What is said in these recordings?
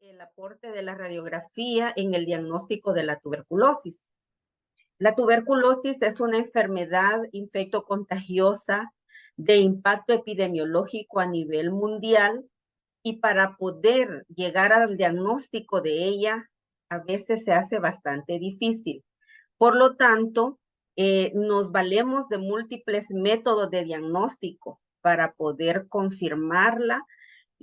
el aporte de la radiografía en el diagnóstico de la tuberculosis. La tuberculosis es una enfermedad infectocontagiosa de impacto epidemiológico a nivel mundial y para poder llegar al diagnóstico de ella a veces se hace bastante difícil. Por lo tanto, nos valemos de múltiples métodos de diagnóstico para poder confirmarla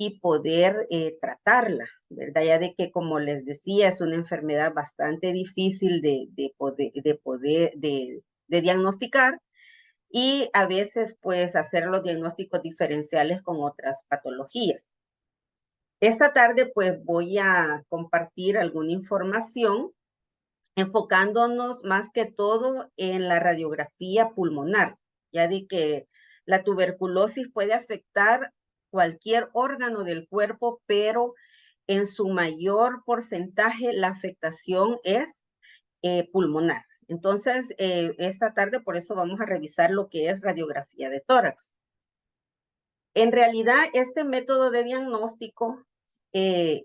y poder tratarla, ¿verdad? Ya de que, como les decía, es una enfermedad bastante difícil de diagnosticar y a veces, pues, hacer los diagnósticos diferenciales con otras patologías. Esta tarde, pues, voy a compartir alguna información enfocándonos más que todo en la radiografía pulmonar, ya de que la tuberculosis puede afectar cualquier órgano del cuerpo, pero en su mayor porcentaje la afectación es pulmonar. Entonces, esta tarde por eso vamos a revisar lo que es radiografía de tórax. En realidad, este método de diagnóstico eh,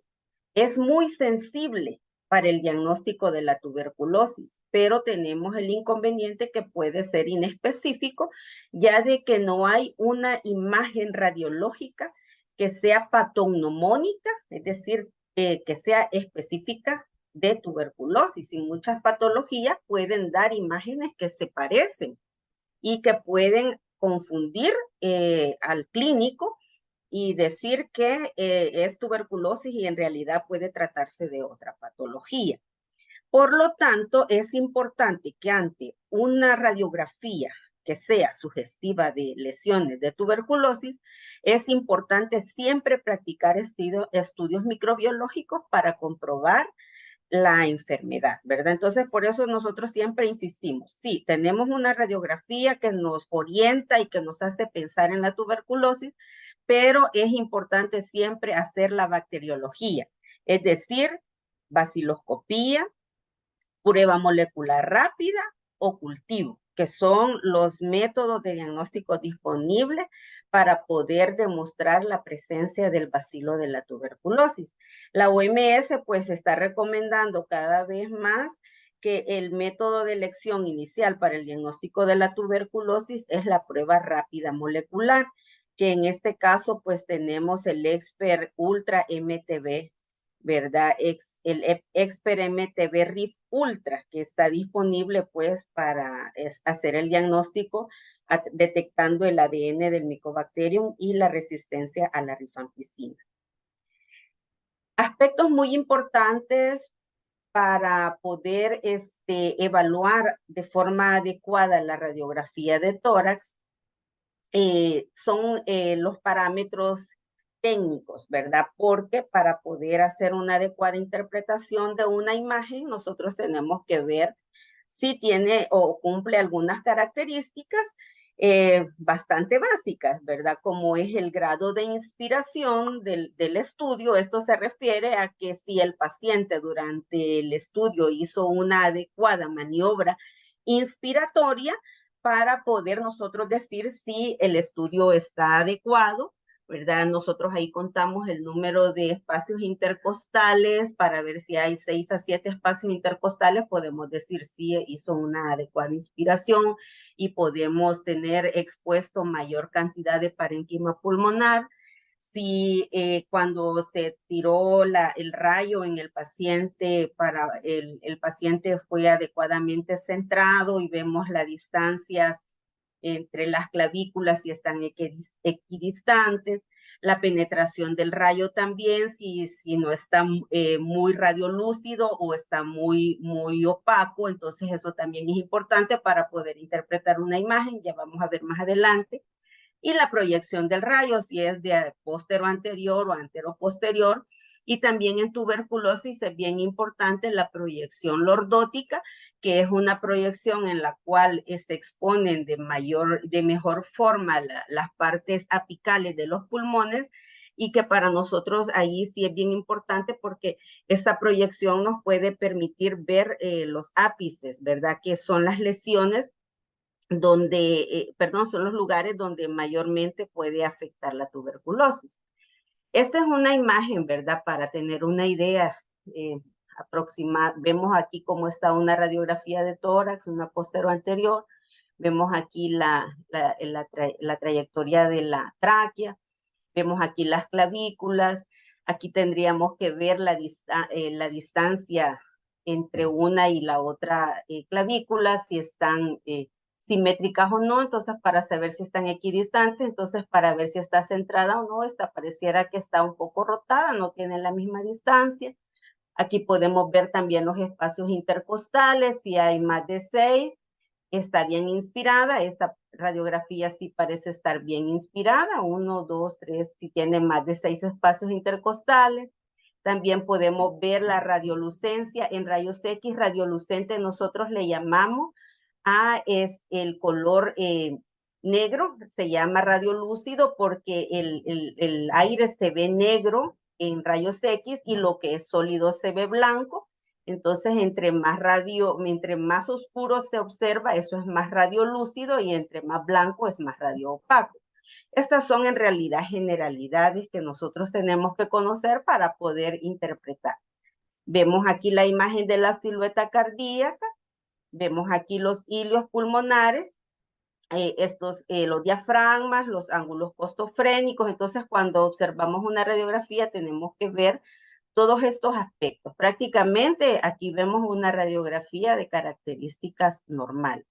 es muy sensible para el diagnóstico de la tuberculosis, pero tenemos el inconveniente que puede ser inespecífico, ya de que no hay una imagen radiológica que sea patognomónica, es decir, que sea específica de tuberculosis. Y muchas patologías pueden dar imágenes que se parecen y que pueden confundir al clínico y decir que es tuberculosis y en realidad puede tratarse de otra patología. Por lo tanto, es importante que ante una radiografía que sea sugestiva de lesiones de tuberculosis, es importante siempre practicar estudios microbiológicos para comprobar la enfermedad, ¿verdad? Entonces, por eso nosotros siempre insistimos, sí, tenemos una radiografía que nos orienta y que nos hace pensar en la tuberculosis, pero es importante siempre hacer la bacteriología, es decir, baciloscopía, prueba molecular rápida o cultivo, que son los métodos de diagnóstico disponibles para poder demostrar la presencia del bacilo de la tuberculosis. La OMS pues está recomendando cada vez más que el método de elección inicial para el diagnóstico de la tuberculosis es la prueba rápida molecular, que en este caso pues tenemos el Expert Ultra MTB, ¿verdad? El Expert MTB RIF Ultra, que está disponible pues para hacer el diagnóstico detectando el ADN del Mycobacterium y la resistencia a la rifampicina. Aspectos muy importantes para poder evaluar de forma adecuada la radiografía de tórax son los parámetros técnicos, ¿verdad? Porque para poder hacer una adecuada interpretación de una imagen, nosotros tenemos que ver si tiene o cumple algunas características bastante básicas, ¿verdad? Como es el grado de inspiración del estudio. Esto se refiere a que si el paciente durante el estudio hizo una adecuada maniobra inspiratoria, para poder nosotros decir si el estudio está adecuado, ¿verdad? Nosotros ahí contamos el número de espacios intercostales para ver si hay 6 a 7 espacios intercostales, podemos decir si hizo una adecuada inspiración y podemos tener expuesto mayor cantidad de parénquima pulmonar. Si cuando se tiró el rayo en el paciente, para el paciente fue adecuadamente centrado y vemos las distancias entre las clavículas si están equidistantes, la penetración del rayo también, si no está muy radiolúcido o está muy opaco, entonces eso también es importante para poder interpretar una imagen, ya vamos a ver más adelante. Y la proyección del rayo, si es de póstero anterior o antero posterior. Y también en tuberculosis es bien importante la proyección lordótica, que es una proyección en la cual se exponen de mejor forma las partes apicales de los pulmones y que para nosotros ahí sí es bien importante porque esta proyección nos puede permitir ver los ápices, ¿verdad? Que son las lesiones son los lugares donde mayormente puede afectar la tuberculosis. Esta es una imagen, ¿verdad? Para tener una idea aproximada. Vemos aquí cómo está una radiografía de tórax, una postero anterior. Vemos aquí la trayectoria de la tráquea. Vemos aquí las clavículas. Aquí tendríamos que ver la distancia entre una y la otra clavícula, si están simétricas o no, entonces para saber si están equidistantes, entonces para ver si está centrada o no, esta pareciera que está un poco rotada, no tiene la misma distancia. Aquí podemos ver también los espacios intercostales, si hay más de 6, está bien inspirada. Esta radiografía sí parece estar bien inspirada, 1, 2, 3, si tiene más de 6 espacios intercostales. También podemos ver la radiolucencia en rayos X. Radiolucente nosotros le llamamos es el color negro, se llama radiolúcido porque el aire se ve negro en rayos X y lo que es sólido se ve blanco. Entonces, entre más oscuro se observa, eso es más radiolúcido, y entre más blanco es más radioopaco. Estas son en realidad generalidades que nosotros tenemos que conocer para poder interpretar. Vemos aquí la imagen de la silueta cardíaca, vemos aquí los hilios pulmonares, los diafragmas, los ángulos costofrénicos. Entonces, cuando observamos una radiografía, tenemos que ver todos estos aspectos. Prácticamente aquí vemos una radiografía de características normales.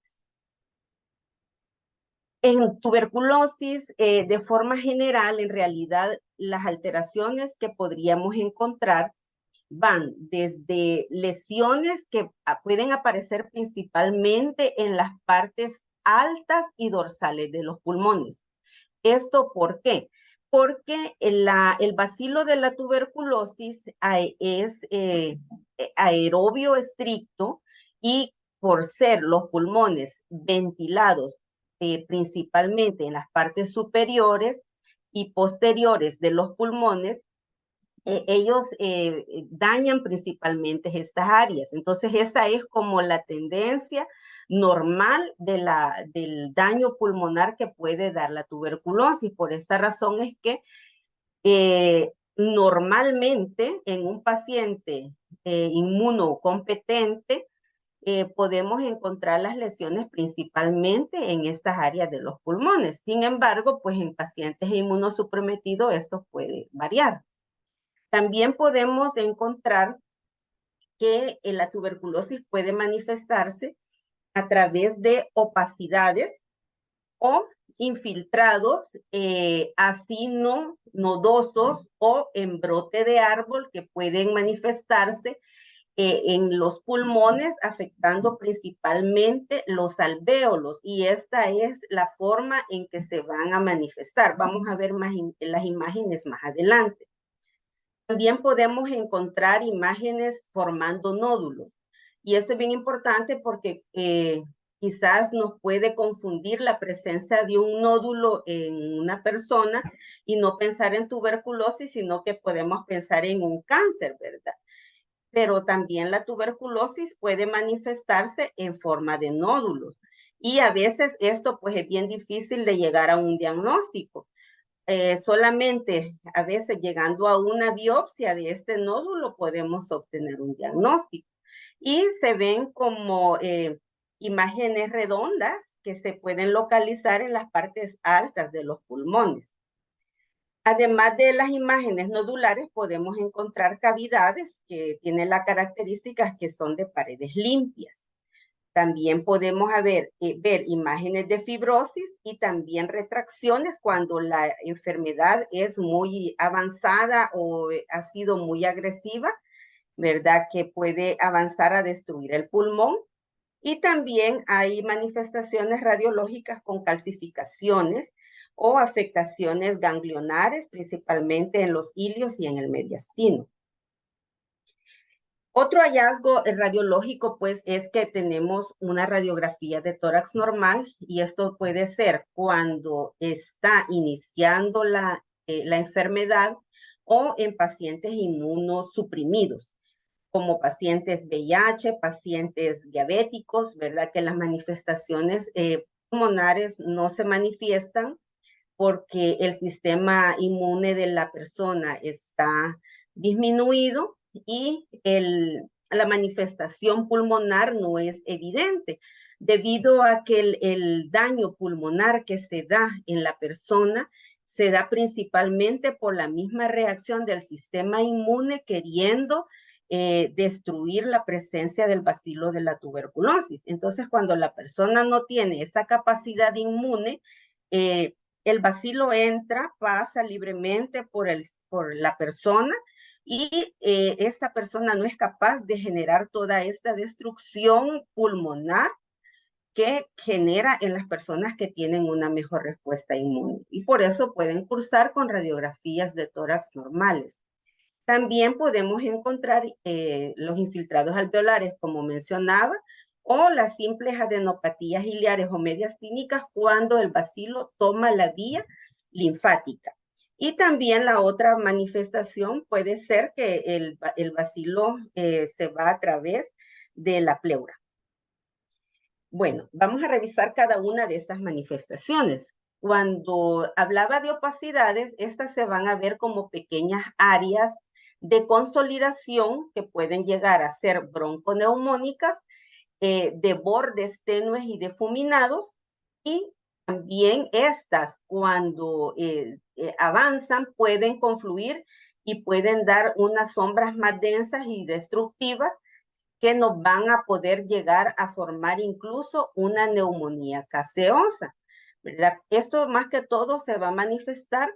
En tuberculosis, de forma general, en realidad, las alteraciones que podríamos encontrar van desde lesiones que pueden aparecer principalmente en las partes altas y dorsales de los pulmones. ¿Esto por qué? Porque el bacilo de la tuberculosis es aerobio estricto, y por ser los pulmones ventilados principalmente en las partes superiores y posteriores de los pulmones, ellos dañan principalmente estas áreas. Entonces, esta es como la tendencia normal del daño pulmonar que puede dar la tuberculosis. Por esta razón es que normalmente en un paciente inmunocompetente podemos encontrar las lesiones principalmente en estas áreas de los pulmones. Sin embargo, pues en pacientes inmunosuprimidos esto puede variar. También podemos encontrar que la tuberculosis puede manifestarse a través de opacidades o infiltrados así no nodosos o en brote de árbol, que pueden manifestarse en los pulmones, afectando principalmente los alvéolos, y esta es la forma en que se van a manifestar. Vamos a ver más las imágenes más adelante. También podemos encontrar imágenes formando nódulos. Y esto es bien importante porque quizás nos puede confundir la presencia de un nódulo en una persona y no pensar en tuberculosis, sino que podemos pensar en un cáncer, ¿verdad? Pero también la tuberculosis puede manifestarse en forma de nódulos. Y a veces esto pues es bien difícil de llegar a un diagnóstico. Solamente a veces llegando a una biopsia de este nódulo podemos obtener un diagnóstico. Y se ven como imágenes redondas que se pueden localizar en las partes altas de los pulmones. Además de las imágenes nodulares, podemos encontrar cavidades que tienen las características que son de paredes limpias. También podemos ver imágenes de fibrosis y también retracciones cuando la enfermedad es muy avanzada o ha sido muy agresiva, ¿verdad? Que puede avanzar a destruir el pulmón. Y también hay manifestaciones radiológicas con calcificaciones o afectaciones ganglionares, principalmente en los hilios y en el mediastino. Otro hallazgo radiológico, pues, es que tenemos una radiografía de tórax normal, y esto puede ser cuando está iniciando la enfermedad o en pacientes inmunosuprimidos, como pacientes VIH, pacientes diabéticos, ¿verdad? Que las manifestaciones pulmonares no se manifiestan porque el sistema inmune de la persona está disminuido y la manifestación pulmonar no es evidente, debido a que el daño pulmonar que se da en la persona se da principalmente por la misma reacción del sistema inmune queriendo destruir la presencia del bacilo de la tuberculosis. Entonces, cuando la persona no tiene esa capacidad inmune, el bacilo entra, pasa libremente por la persona y esta persona no es capaz de generar toda esta destrucción pulmonar que genera en las personas que tienen una mejor respuesta inmune. Y por eso pueden cursar con radiografías de tórax normales. También podemos encontrar los infiltrados alveolares, como mencionaba, o las simples adenopatías biliares o mediastínicas cuando el bacilo toma la vía linfática. Y también la otra manifestación puede ser que el bacilo se va a través de la pleura. Bueno, vamos a revisar cada una de estas manifestaciones. Cuando hablaba de opacidades, estas se van a ver como pequeñas áreas de consolidación que pueden llegar a ser bronconeumónicas, de bordes tenues y difuminados, y también estas, cuando avanzan, pueden confluir y pueden dar unas sombras más densas y destructivas que nos van a poder llegar a formar incluso una neumonía gaseosa, ¿verdad? Esto más que todo se va a manifestar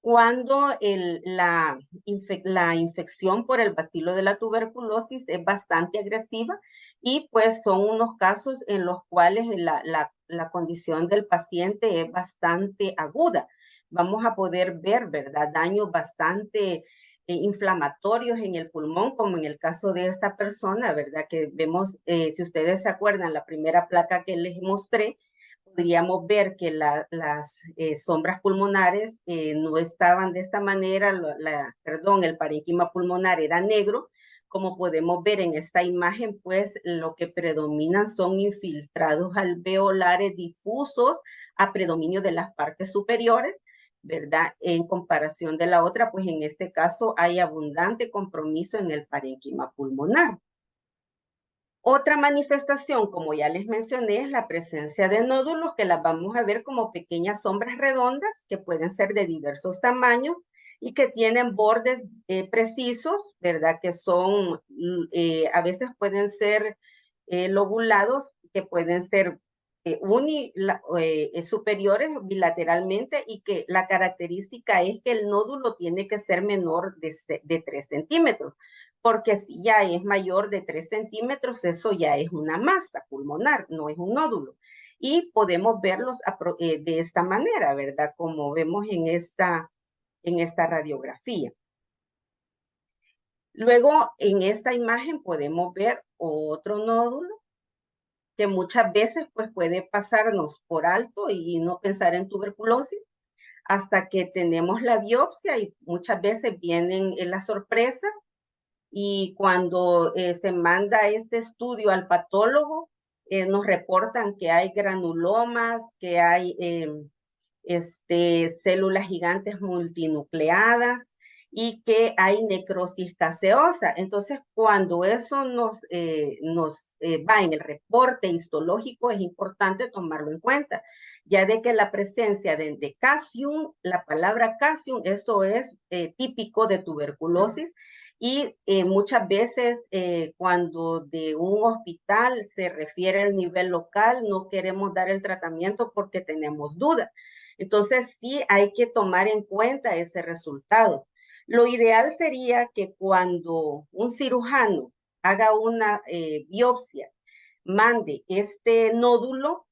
cuando la infección por el bacilo de la tuberculosis es bastante agresiva y pues son unos casos en los cuales la condición del paciente es bastante aguda. Vamos a poder ver, ¿verdad? Daños bastante inflamatorios en el pulmón, como en el caso de esta persona, ¿verdad? Que vemos, si ustedes se acuerdan, la primera placa que les mostré, podríamos ver que las sombras pulmonares no estaban de esta manera, el parénquima pulmonar era negro. Como podemos ver en esta imagen, pues lo que predominan son infiltrados alveolares difusos a predominio de las partes superiores, ¿verdad? En comparación de la otra, pues en este caso hay abundante compromiso en el parénquima pulmonar. Otra manifestación, como ya les mencioné, es la presencia de nódulos, que las vamos a ver como pequeñas sombras redondas que pueden ser de diversos tamaños y que tienen bordes precisos, ¿verdad? Que son, a veces pueden ser lobulados, que pueden ser superiores bilateralmente, y que la característica es que el nódulo tiene que ser menor de 3 centímetros, porque si ya es mayor de 3 centímetros, eso ya es una masa pulmonar, no es un nódulo. Y podemos verlos de esta manera, ¿verdad? Como vemos en esta radiografía. Luego, en esta imagen podemos ver otro nódulo que muchas veces pues puede pasarnos por alto y no pensar en tuberculosis hasta que tenemos la biopsia, y muchas veces vienen las sorpresas, y cuando se manda este estudio al patólogo, nos reportan que hay granulomas, que hay células gigantes multinucleadas y que hay necrosis gaseosa. Entonces, cuando eso nos va en el reporte histológico, es importante tomarlo en cuenta, ya de que la presencia de calcium, la palabra calcium, eso es típico de tuberculosis, y muchas veces cuando de un hospital se refiere al nivel local, no queremos dar el tratamiento porque tenemos duda. Entonces, sí hay que tomar en cuenta ese resultado. Lo ideal sería que cuando un cirujano haga una biopsia, mande este nódulo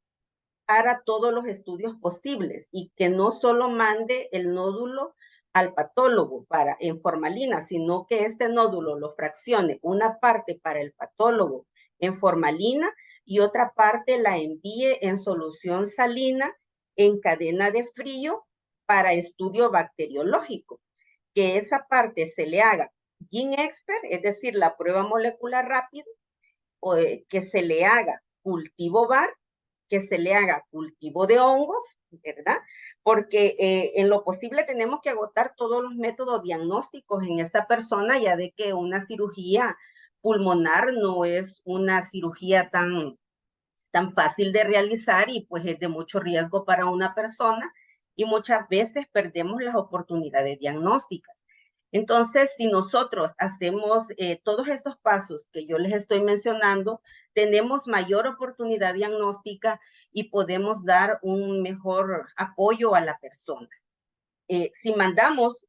para todos los estudios posibles, y que no solo mande el nódulo al patólogo en formalina, sino que este nódulo lo fraccione, una parte para el patólogo en formalina y otra parte la envíe en solución salina en cadena de frío para estudio bacteriológico. Que esa parte se le haga GenExpert, es decir, la prueba molecular rápida, o que se le haga cultivo VAR, que se le haga cultivo de hongos, ¿verdad? porque en lo posible tenemos que agotar todos los métodos diagnósticos en esta persona, ya de que una cirugía pulmonar no es una cirugía tan fácil de realizar y pues es de mucho riesgo para una persona y muchas veces perdemos las oportunidades diagnósticas. Entonces, si nosotros hacemos todos estos pasos que yo les estoy mencionando, tenemos mayor oportunidad diagnóstica y podemos dar un mejor apoyo a la persona. Si mandamos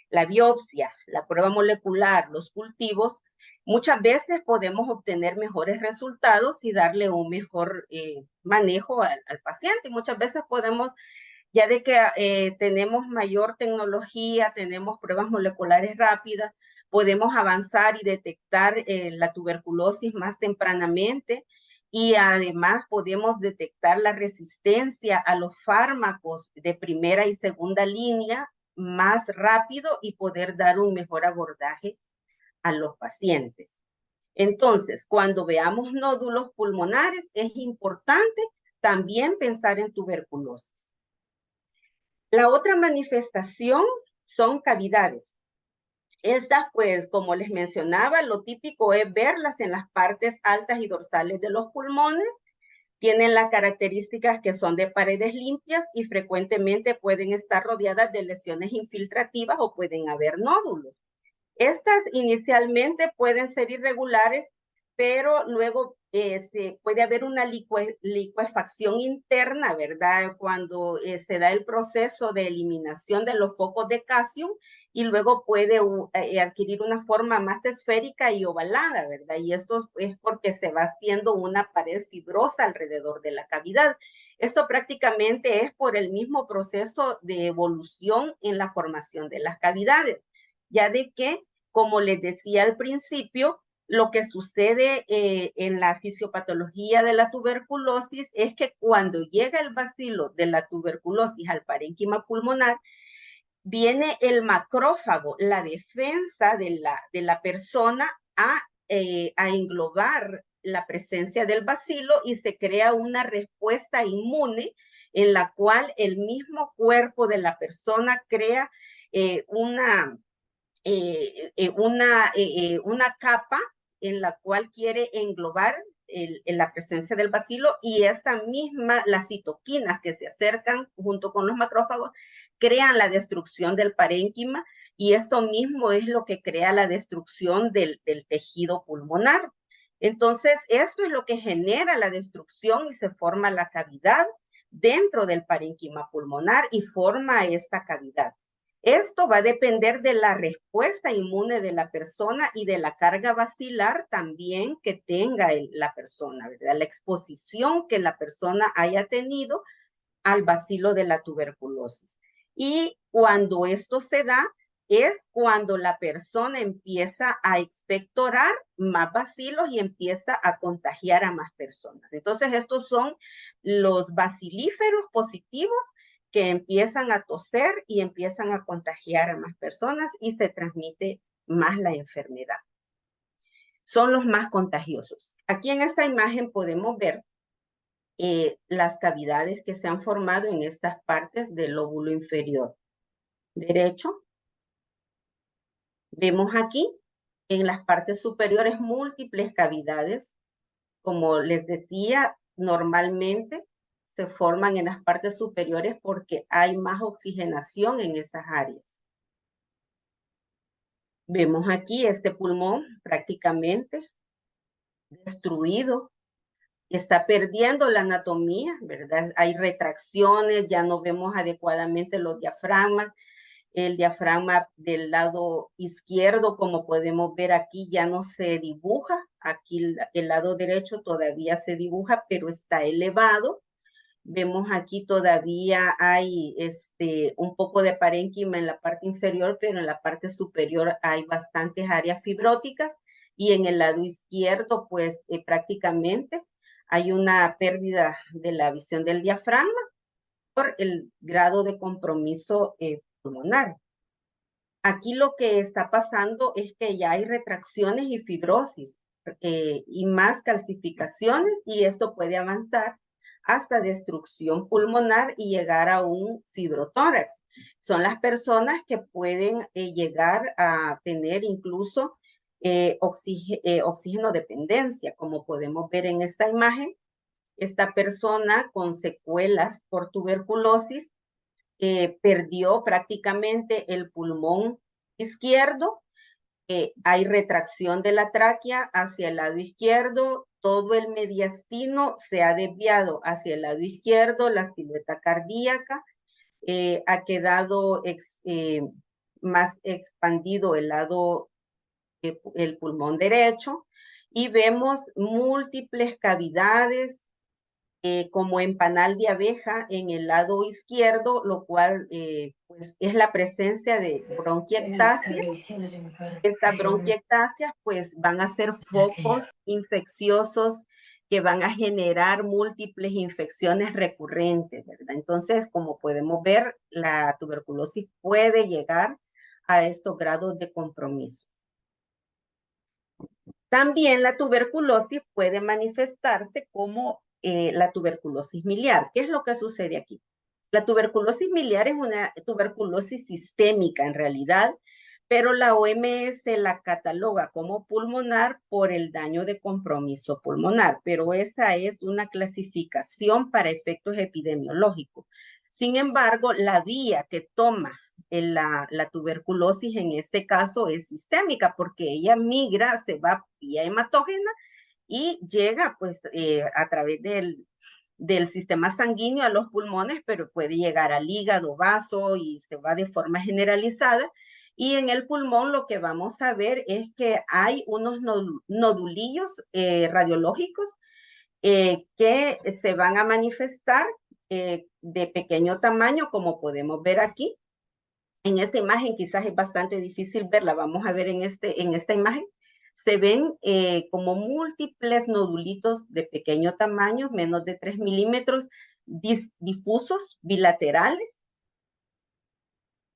la biopsia, la prueba molecular, los cultivos, muchas veces podemos obtener mejores resultados y darle un mejor manejo al paciente. Muchas veces podemos, ya de que tenemos mayor tecnología, tenemos pruebas moleculares rápidas, podemos avanzar y detectar la tuberculosis más tempranamente y además podemos detectar la resistencia a los fármacos de primera y segunda línea más rápido y poder dar un mejor abordaje a los pacientes. Entonces, cuando veamos nódulos pulmonares, es importante también pensar en tuberculosis. La otra manifestación son cavidades. Estas, pues, como les mencionaba, lo típico es verlas en las partes altas y dorsales de los pulmones. Tienen las características que son de paredes limpias y frecuentemente pueden estar rodeadas de lesiones infiltrativas o pueden haber nódulos. Estas inicialmente pueden ser irregulares, pero luego se puede haber una licuefacción interna, ¿verdad? Cuando se da el proceso de eliminación de los focos de calcio y luego puede adquirir una forma más esférica y ovalada, ¿verdad? Y esto es porque se va haciendo una pared fibrosa alrededor de la cavidad. Esto prácticamente es por el mismo proceso de evolución en la formación de las cavidades, ya de que, como les decía al principio, lo que sucede en la fisiopatología de la tuberculosis es que cuando llega el bacilo de la tuberculosis al parénquima pulmonar, viene el macrófago, la defensa de la persona a englobar la presencia del bacilo y se crea una respuesta inmune en la cual el mismo cuerpo de la persona crea una una capa en la cual quiere englobar la presencia del bacilo y esta misma, las citoquinas que se acercan junto con los macrófagos, crean la destrucción del parénquima y esto mismo es lo que crea la destrucción del tejido pulmonar. Entonces, esto es lo que genera la destrucción y se forma la cavidad dentro del parénquima pulmonar y forma esta cavidad. Esto va a depender de la respuesta inmune de la persona y de la carga bacilar también que tenga la persona, ¿verdad? La exposición que la persona haya tenido al bacilo de la tuberculosis. Y cuando esto se da, es cuando la persona empieza a expectorar más bacilos y empieza a contagiar a más personas. Entonces, estos son los bacilíferos positivos que empiezan a toser y empiezan a contagiar a más personas y se transmite más la enfermedad. Son los más contagiosos. Aquí en esta imagen podemos ver las cavidades que se han formado en estas partes del lóbulo inferior derecho. Vemos aquí en las partes superiores múltiples cavidades. Como les decía, normalmente se forman en las partes superiores porque hay más oxigenación en esas áreas. Vemos aquí este pulmón prácticamente destruido, está perdiendo la anatomía, ¿verdad? Hay retracciones, ya no vemos adecuadamente los diafragmas. El diafragma del lado izquierdo, como podemos ver aquí, ya no se dibuja. Aquí el lado derecho todavía se dibuja, pero está elevado. Vemos aquí todavía hay un poco de parénquima en la parte inferior, pero en la parte superior hay bastantes áreas fibróticas y en el lado izquierdo, pues prácticamente hay una pérdida de la visión del diafragma por el grado de compromiso pulmonar. Aquí lo que está pasando es que ya hay retracciones y fibrosis y más calcificaciones y esto puede avanzar hasta destrucción pulmonar y llegar a un fibrotórax. Son las personas que pueden llegar a tener incluso oxígeno dependencia, como podemos ver en esta imagen. Esta persona con secuelas por tuberculosis perdió prácticamente el pulmón izquierdo. Hay retracción de la tráquea hacia el lado izquierdo, todo el mediastino se ha desviado hacia el lado izquierdo, la silueta cardíaca ha quedado más expandido el lado, el pulmón derecho, y vemos múltiples cavidades como en panal de abeja en el lado izquierdo, lo cual pues es la presencia de bronquiectasias. Estas bronquiectasias pues van a ser focos infecciosos que van a generar múltiples infecciones recurrentes, ¿verdad? Entonces, como podemos ver, la tuberculosis puede llegar a estos grados de compromiso. También la tuberculosis puede manifestarse como la tuberculosis miliar. ¿Qué es lo que sucede aquí? La tuberculosis miliar es una tuberculosis sistémica en realidad, pero la OMS la cataloga como pulmonar por el daño de compromiso pulmonar, pero esa es una clasificación para efectos epidemiológicos. Sin embargo, la vía que toma la tuberculosis en este caso es sistémica porque ella migra, se va vía hematógena y llega pues a través del sistema sanguíneo a los pulmones, pero puede llegar al hígado, vaso y se va de forma generalizada. Y en el pulmón lo que vamos a ver es que hay unos nodulillos radiológicos que se van a manifestar de pequeño tamaño, como podemos ver aquí. En esta imagen quizás es bastante difícil verla, vamos a ver en esta imagen. Se ven como múltiples nodulitos de pequeño tamaño, menos de 3 milímetros, difusos, bilaterales.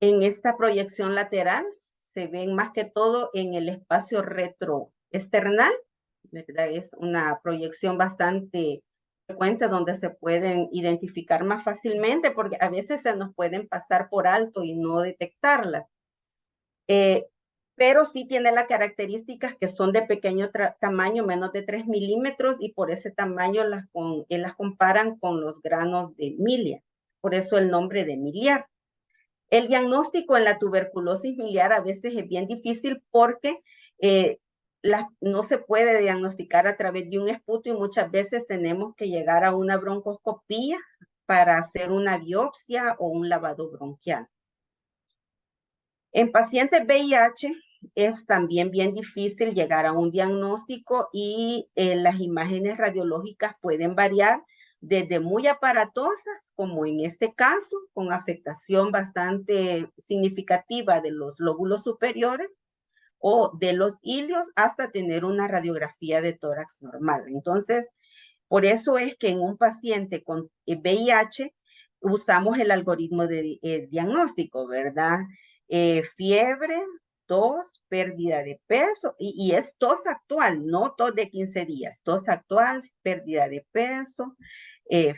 En esta proyección lateral se ven más que todo en el espacio retroesternal, ¿verdad? Es una proyección bastante frecuente donde se pueden identificar más fácilmente porque a veces se nos pueden pasar por alto y no detectarlas. Pero sí tiene las características que son de pequeño tamaño, menos de 3 milímetros, y por ese tamaño las comparan con los granos de milia, por eso el nombre de miliar. El diagnóstico en la tuberculosis miliar a veces es bien difícil porque no se puede diagnosticar a través de un esputo y muchas veces tenemos que llegar a una broncoscopía para hacer una biopsia o un lavado bronquial. En pacientes VIH es también bien difícil llegar a un diagnóstico y las imágenes radiológicas pueden variar desde muy aparatosas, como en este caso, con afectación bastante significativa de los lóbulos superiores o de los ilios, hasta tener una radiografía de tórax normal. Entonces, por eso es que en un paciente con VIH usamos el algoritmo de diagnóstico, ¿verdad? Fiebre, tos, pérdida de peso, y es tos actual, no tos de 15 días, tos actual, pérdida de peso,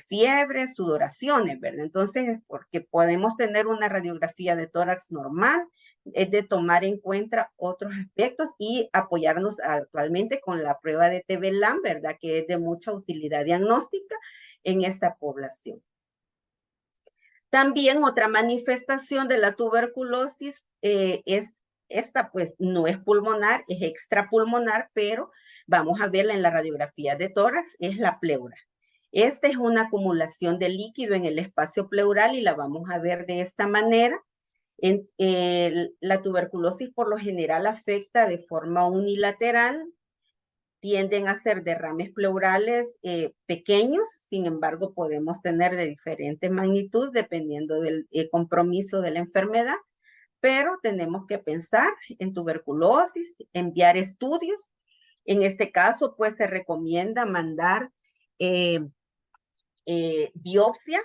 fiebre, sudoraciones, ¿verdad? Entonces, porque podemos tener una radiografía de tórax normal, es de tomar en cuenta otros aspectos y apoyarnos actualmente con la prueba de TB-LAM, ¿verdad? Que es de mucha utilidad diagnóstica en esta población. También otra manifestación de la tuberculosis es esta, pues no es pulmonar, es extrapulmonar, pero vamos a verla en la radiografía de tórax, es la pleura. Esta es una acumulación de líquido en el espacio pleural y la vamos a ver de esta manera. La tuberculosis por lo general afecta de forma unilateral, tienden a ser derrames pleurales pequeños, sin embargo podemos tener de diferente magnitud dependiendo del compromiso de la enfermedad, pero tenemos que pensar en tuberculosis, enviar estudios. En este caso, pues se recomienda mandar biopsia,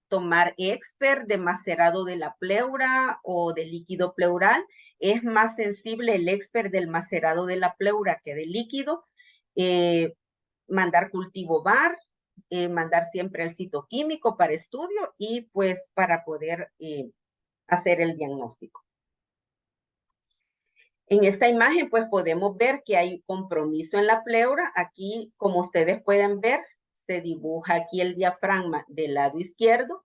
tomar expert de macerado de la pleura o de líquido pleural. Es más sensible el expert del macerado de la pleura que del líquido. Mandar cultivo VAR, mandar siempre el citoquímico para estudio y pues para poder hacer el diagnóstico. En esta imagen, pues podemos ver que hay compromiso en la pleura. Aquí, como ustedes pueden ver, se dibuja aquí el diafragma del lado izquierdo,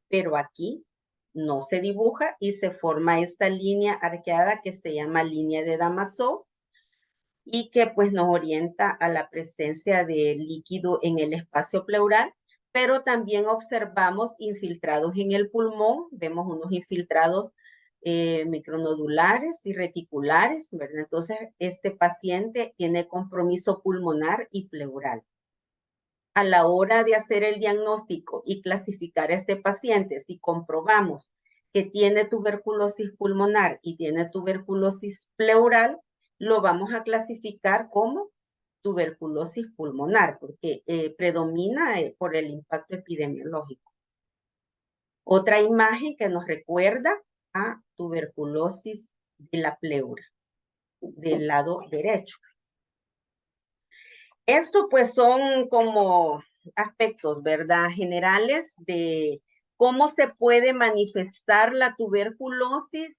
pero aquí no se dibuja y se forma esta línea arqueada que se llama línea de Damasó y que pues nos orienta a la presencia de líquido en el espacio pleural, pero también observamos infiltrados en el pulmón, vemos unos infiltrados micronodulares y reticulares, ¿verdad? Entonces, este paciente tiene compromiso pulmonar y pleural. A la hora de hacer el diagnóstico y clasificar a este paciente, si comprobamos que tiene tuberculosis pulmonar y tiene tuberculosis pleural, lo vamos a clasificar como tuberculosis pulmonar, porque predomina por el impacto epidemiológico. Otra imagen que nos recuerda a tuberculosis de la pleura, del lado derecho. Esto pues son como aspectos, ¿verdad? Generales de cómo se puede manifestar la tuberculosis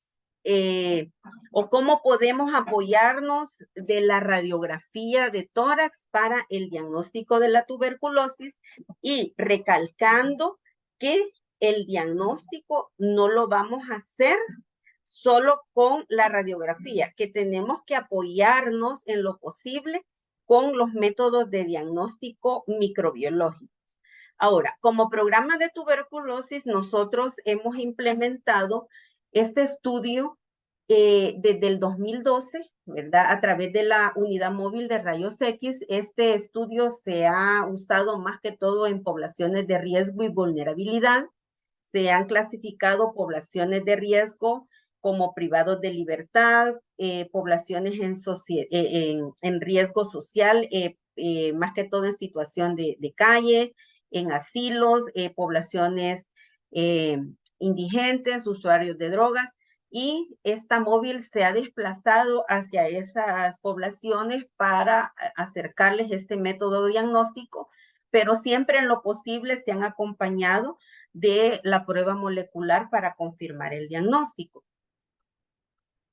o cómo podemos apoyarnos de la radiografía de tórax para el diagnóstico de la tuberculosis y recalcando que el diagnóstico no lo vamos a hacer solo con la radiografía, que tenemos que apoyarnos en lo posible con los métodos de diagnóstico microbiológicos. Ahora, como programa de tuberculosis, nosotros hemos implementado este estudio desde el 2012, ¿verdad? A través de la unidad móvil de rayos X. Este estudio se ha usado más que todo en poblaciones de riesgo y vulnerabilidad. Se han clasificado poblaciones de riesgo como privados de libertad, poblaciones en riesgo social, más que todo en situación de calle, en asilos, poblaciones indigentes, usuarios de drogas, y esta móvil se ha desplazado hacia esas poblaciones para acercarles este método diagnóstico, pero siempre en lo posible se han acompañado de la prueba molecular para confirmar el diagnóstico.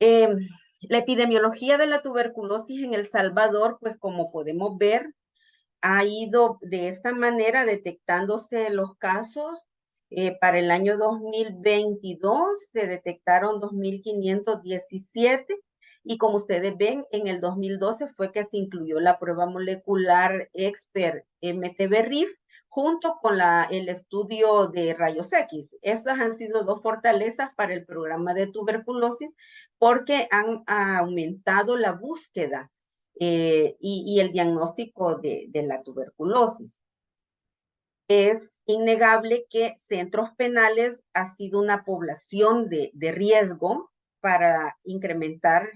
La epidemiología de la tuberculosis en El Salvador, pues como podemos ver, ha ido de esta manera detectándose los casos. Para el año 2022 se detectaron 2.517 y como ustedes ven, en el 2012 fue que se incluyó la prueba molecular Expert MTB-RIF junto con el estudio de rayos X. Estas han sido dos fortalezas para el programa de tuberculosis porque han aumentado la búsqueda y el diagnóstico de la tuberculosis. Es innegable que centros penales ha sido una población de riesgo para incrementar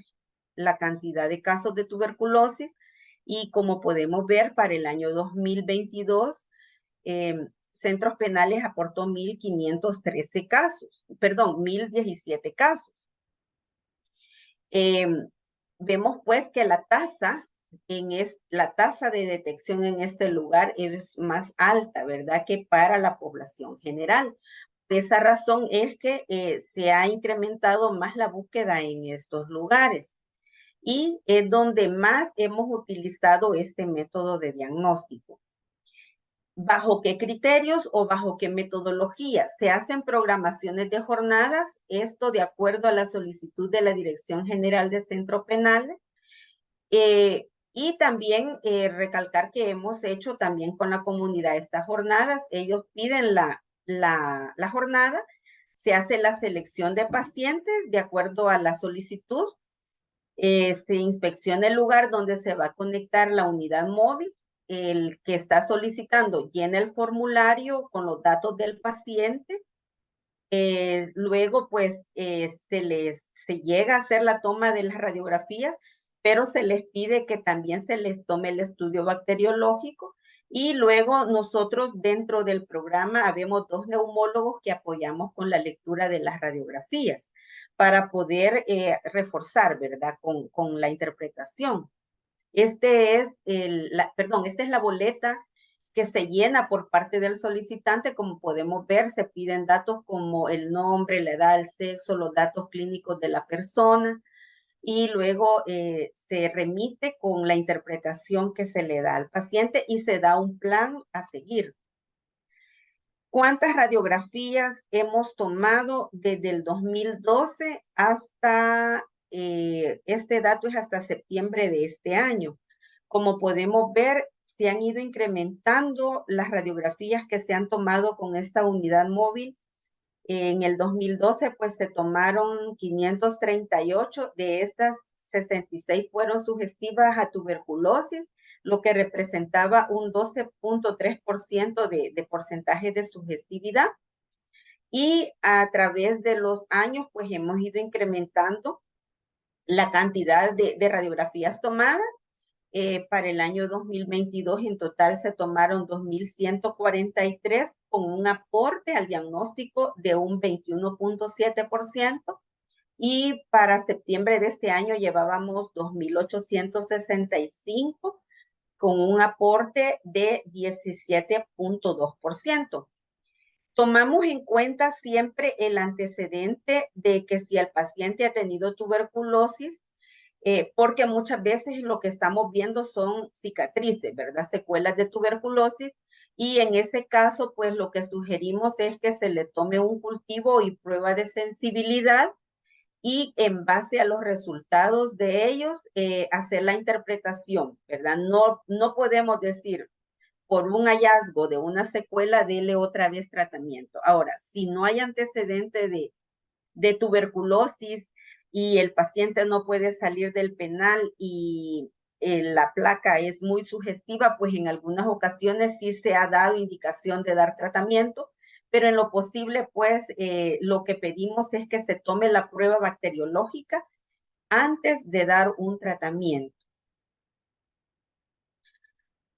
la cantidad de casos de tuberculosis y como podemos ver para el año 2022, centros penales aportó 1.513 casos, perdón, 1.017 casos. Vemos pues que la tasa de detección en este lugar es más alta, ¿verdad? Que para la población general. Por esa razón es que se ha incrementado más la búsqueda en estos lugares y es donde más hemos utilizado este método de diagnóstico. ¿Bajo qué criterios o bajo qué metodología? Se hacen programaciones de jornadas, esto de acuerdo a la solicitud de la Dirección General de Centro Penal. Y también recalcar que hemos hecho también con la comunidad estas jornadas. Ellos piden la jornada, se hace la selección de pacientes de acuerdo a la solicitud, se inspecciona el lugar donde se va a conectar la unidad móvil, el que está solicitando llena el formulario con los datos del paciente, luego pues se llega a hacer la toma de la radiografía, pero se les pide que también se les tome el estudio bacteriológico y luego nosotros dentro del programa habemos 2 neumólogos que apoyamos con la lectura de las radiografías para poder reforzar, ¿verdad? Con la interpretación. Esta es la boleta que se llena por parte del solicitante. Como podemos ver, se piden datos como el nombre, la edad, el sexo, los datos clínicos de la persona, y luego se remite con la interpretación que se le da al paciente y se da un plan a seguir. ¿Cuántas radiografías hemos tomado desde el 2012 hasta, este dato es hasta septiembre de este año? Como podemos ver, se han ido incrementando las radiografías que se han tomado con esta unidad móvil. En el 2012, pues se tomaron 538, de estas 66 fueron sugestivas a tuberculosis, lo que representaba un 12.3% de porcentaje de sugestividad. Y a través de los años, pues hemos ido incrementando la cantidad de radiografías tomadas. Para el año 2022 en total se tomaron 2.143 con un aporte al diagnóstico de un 21.7%, y para septiembre de este año llevábamos 2.865 con un aporte de 17.2%. Tomamos en cuenta siempre el antecedente de que si el paciente ha tenido tuberculosis, porque muchas veces lo que estamos viendo son cicatrices, ¿verdad? Secuelas de tuberculosis, y en ese caso, pues lo que sugerimos es que se le tome un cultivo y prueba de sensibilidad, y en base a los resultados de ellos, hacer la interpretación, ¿verdad? No podemos decir, por un hallazgo de una secuela, dele otra vez tratamiento. Ahora, si no hay antecedente de tuberculosis y el paciente no puede salir del penal y la placa es muy sugestiva, pues en algunas ocasiones sí se ha dado indicación de dar tratamiento, pero en lo posible, pues lo que pedimos es que se tome la prueba bacteriológica antes de dar un tratamiento.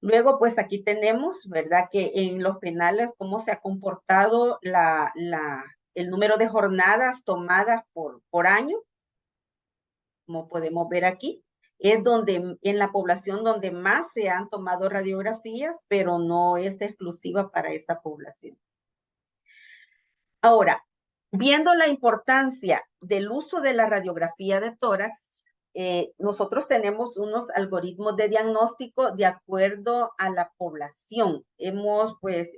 Luego, pues aquí tenemos, ¿verdad? Que en los penales, cómo se ha comportado el número de jornadas tomadas por año, como podemos ver aquí. Es donde, en la población donde más se han tomado radiografías, pero no es exclusiva para esa población. Ahora, viendo la importancia del uso de la radiografía de tórax, nosotros tenemos unos algoritmos de diagnóstico de acuerdo a la población. Hemos, pues,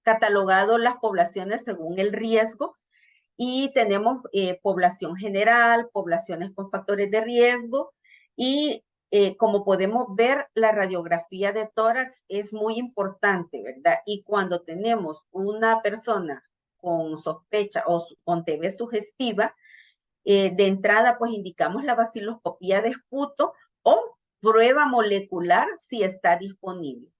catalogado las poblaciones según el riesgo, y tenemos población general, poblaciones con factores de riesgo, y como podemos ver, la radiografía de tórax es muy importante, ¿verdad? Y cuando tenemos una persona con sospecha o con TB sugestiva, de entrada, pues indicamos la vaciloscopía de esputo o prueba molecular si está disponible.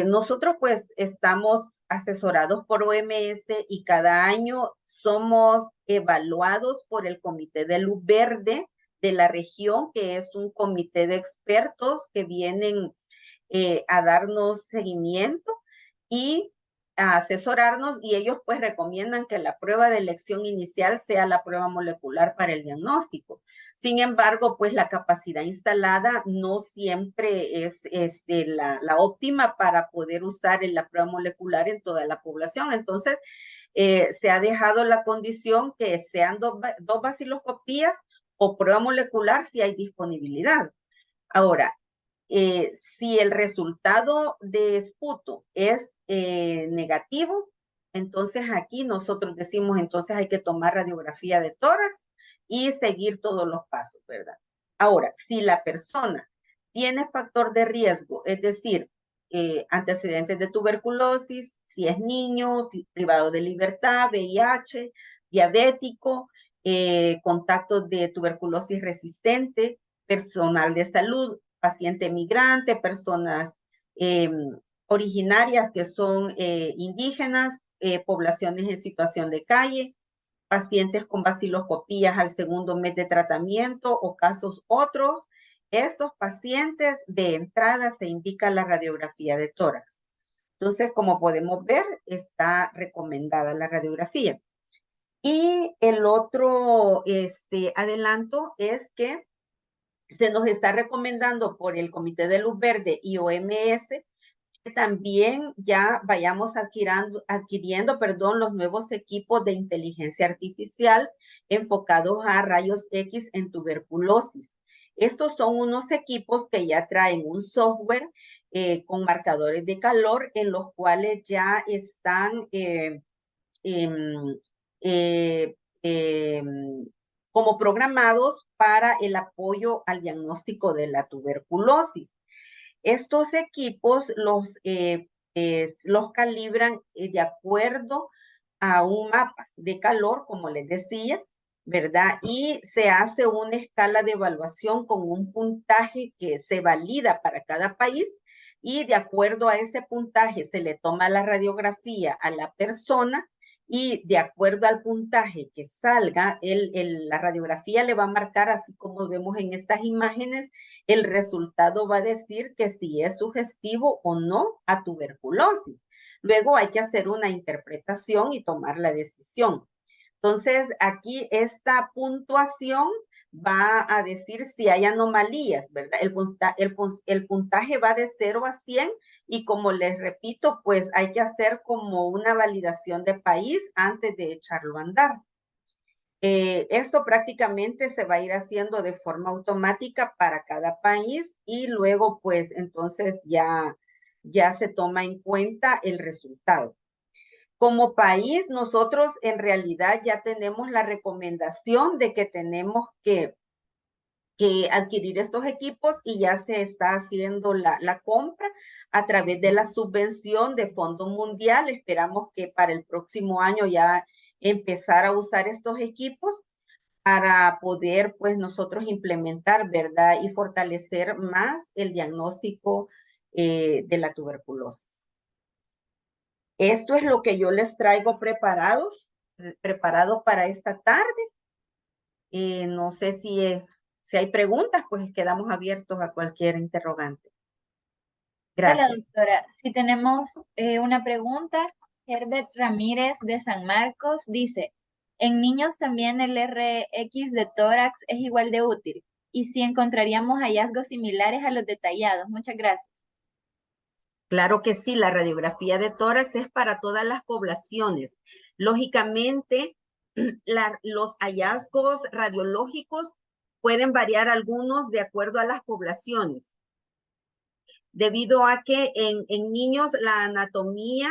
Nosotros pues estamos asesorados por OMS y cada año somos evaluados por el Comité de Luz Verde de la región, que es un comité de expertos que vienen a darnos seguimiento y a asesorarnos, y ellos pues recomiendan que la prueba de elección inicial sea la prueba molecular para el diagnóstico. Sin embargo, pues la capacidad instalada no siempre es la óptima para poder usar la prueba molecular en toda la población. Entonces, se ha dejado la condición que sean dos vaciloscopías o prueba molecular si hay disponibilidad. Ahora, si el resultado de esputo es negativo, entonces aquí nosotros decimos, entonces hay que tomar radiografía de tórax y seguir todos los pasos, ¿verdad? Ahora, si la persona tiene factor de riesgo, es decir, antecedentes de tuberculosis, si es niño, privado de libertad, VIH, diabético, contactos de tuberculosis resistente, personal de salud, paciente migrante, personas originarias que son indígenas, poblaciones en situación de calle, pacientes con vaciloscopías al segundo mes de tratamiento o casos otros. Estos pacientes de entrada se indica la radiografía de tórax. Entonces, como podemos ver, está recomendada la radiografía. Y el otro adelanto es que Se nos está recomendando por el Comité de Luz Verde y OMS que también ya vayamos adquiriendo, los nuevos equipos de inteligencia artificial enfocados a rayos X en tuberculosis. Estos son unos equipos que ya traen un software con marcadores de calor en los cuales ya están em, eh, como programados para el apoyo al diagnóstico de la tuberculosis. Estos equipos los calibran de acuerdo a un mapa de calor, como les decía, ¿verdad? Y se hace una escala de evaluación con un puntaje que se valida para cada país y de acuerdo a ese puntaje se le toma la radiografía a la persona y de acuerdo al puntaje que salga, la radiografía le va a marcar, así como vemos en estas imágenes, el resultado va a decir que si es sugestivo o no a tuberculosis. Luego hay que hacer una interpretación y tomar la decisión. Entonces, aquí esta puntuación va a decir si hay anomalías, ¿verdad? El puntaje va de 0 a 100 y como les repito, pues hay que hacer como una validación de país antes de echarlo a andar. Esto prácticamente se va a ir haciendo de forma automática para cada país y luego pues entonces ya se toma en cuenta el resultado. Como país, nosotros en realidad ya tenemos la recomendación de que tenemos que adquirir estos equipos y ya se está haciendo la compra a través de la subvención de Fondo Mundial. Esperamos que para el próximo año ya empezar a usar estos equipos para poder pues nosotros implementar, ¿verdad? Y fortalecer más el diagnóstico de la tuberculosis. Esto es lo que yo les traigo preparado para esta tarde. No sé si hay preguntas, pues quedamos abiertos a cualquier interrogante. Hola, Gracias. doctora. Si tenemos una pregunta, Herbert Ramírez de San Marcos dice, ¿en niños también el RX de tórax es igual de útil? Y si encontraríamos hallazgos similares a los detallados. Muchas gracias. Claro que sí, la radiografía de tórax es para todas las poblaciones. Lógicamente, los hallazgos radiológicos pueden variar algunos de acuerdo a las poblaciones, debido a que en niños la anatomía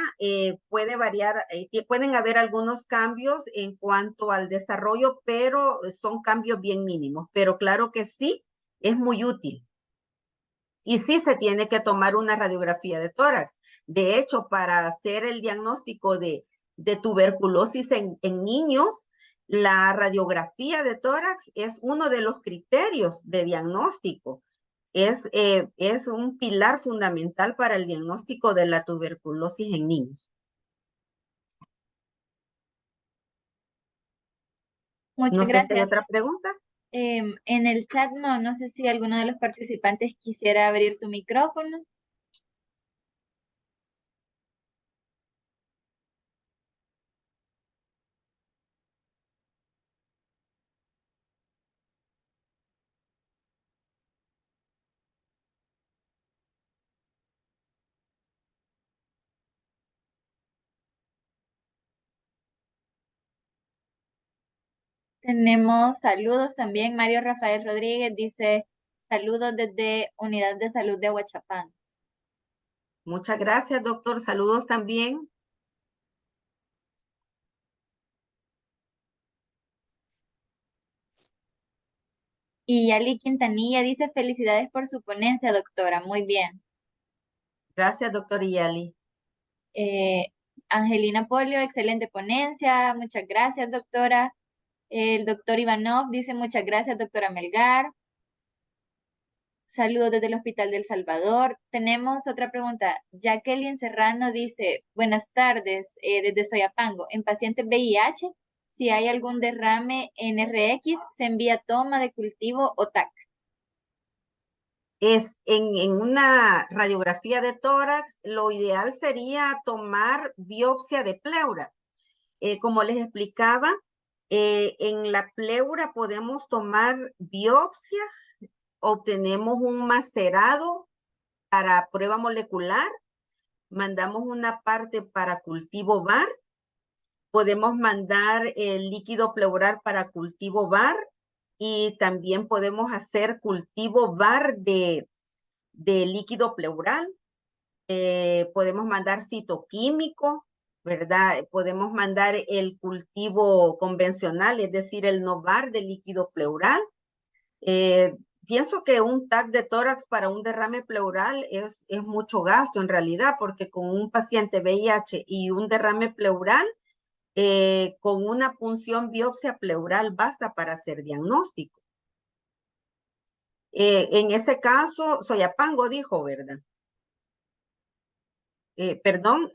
puede variar, pueden haber algunos cambios en cuanto al desarrollo, pero son cambios bien mínimos. Pero claro que sí, es muy útil. Y sí se tiene que tomar una radiografía de tórax. De hecho, para hacer el diagnóstico de tuberculosis en niños, la radiografía de tórax es uno de los criterios de diagnóstico. Es un pilar fundamental para el diagnóstico de la tuberculosis en niños. Muchas No sé si hay gracias. otra pregunta. En el chat no sé si alguno de los participantes quisiera abrir su micrófono. Tenemos saludos también. Mario Rafael Rodríguez dice, saludos desde Unidad de Salud de Ahuachapán. Muchas gracias, doctor. Saludos también. Y Yali Quintanilla dice, felicidades por su ponencia, doctora. Muy bien. Gracias, doctor Iyali. Eh, Angelina Polio, excelente ponencia. Muchas gracias, doctora. El doctor Ivanov dice, muchas gracias, doctora Melgar. Saludos desde el Hospital del Salvador. Tenemos otra pregunta. Jacqueline Serrano dice, buenas tardes, desde Soyapango. En pacientes VIH, si hay algún derrame en RX, se envía toma de cultivo o TAC. Es en una radiografía de tórax, lo ideal sería tomar biopsia de pleura. Como les explicaba, en la pleura podemos tomar biopsia obtenemos un macerado para prueba molecular, mandamos una parte para cultivo VAR, podemos mandar el líquido pleural para cultivo VAR y también podemos hacer cultivo VAR de líquido pleural. Podemos mandar citoquímico, ¿verdad? Podemos mandar el cultivo convencional, es decir, el no VAR de líquido pleural. Pienso que un TAC de tórax para un derrame pleural es mucho gasto en realidad, porque con un paciente VIH y un derrame pleural, con una punción biopsia pleural basta para hacer diagnóstico. En ese caso, Soyapango dijo, ¿verdad? Perdón,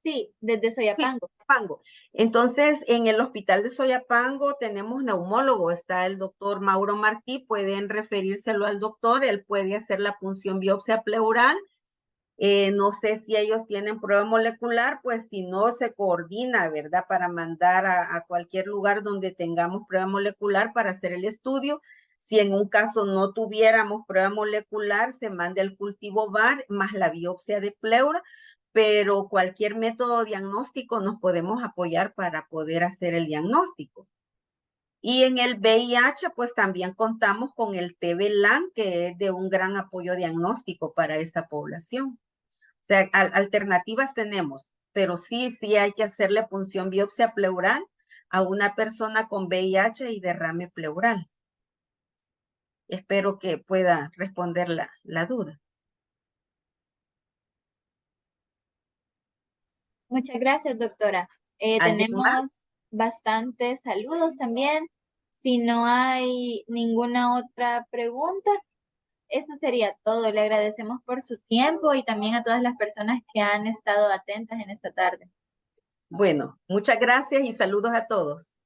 Sí, desde sí, Soyapango. Soyapango. Entonces, en el hospital de Soyapango tenemos neumólogo, está el doctor Mauro Martí, pueden referírselo al doctor, él puede hacer la punción biopsia pleural. No sé si ellos tienen prueba molecular, pues si no se coordina, ¿verdad? Para mandar a cualquier lugar donde tengamos prueba molecular para hacer el estudio. Si en un caso no tuviéramos prueba molecular, se manda el cultivo VAR más la biopsia de pleura, pero cualquier método diagnóstico nos podemos apoyar para poder hacer el diagnóstico. Y en el VIH, pues también contamos con el TB-LAN, que es de un gran apoyo diagnóstico para esa población. O sea, alternativas tenemos, pero sí hay que hacerle punción biopsia pleural a una persona con VIH y derrame pleural. Espero que pueda responder la duda. Muchas gracias, doctora. ¿Alguien más? Tenemos bastantes saludos también. Si no hay ninguna otra pregunta, eso sería todo. Le agradecemos por su tiempo y también a todas las personas que han estado atentas en esta tarde. Bueno, muchas gracias y saludos a todos.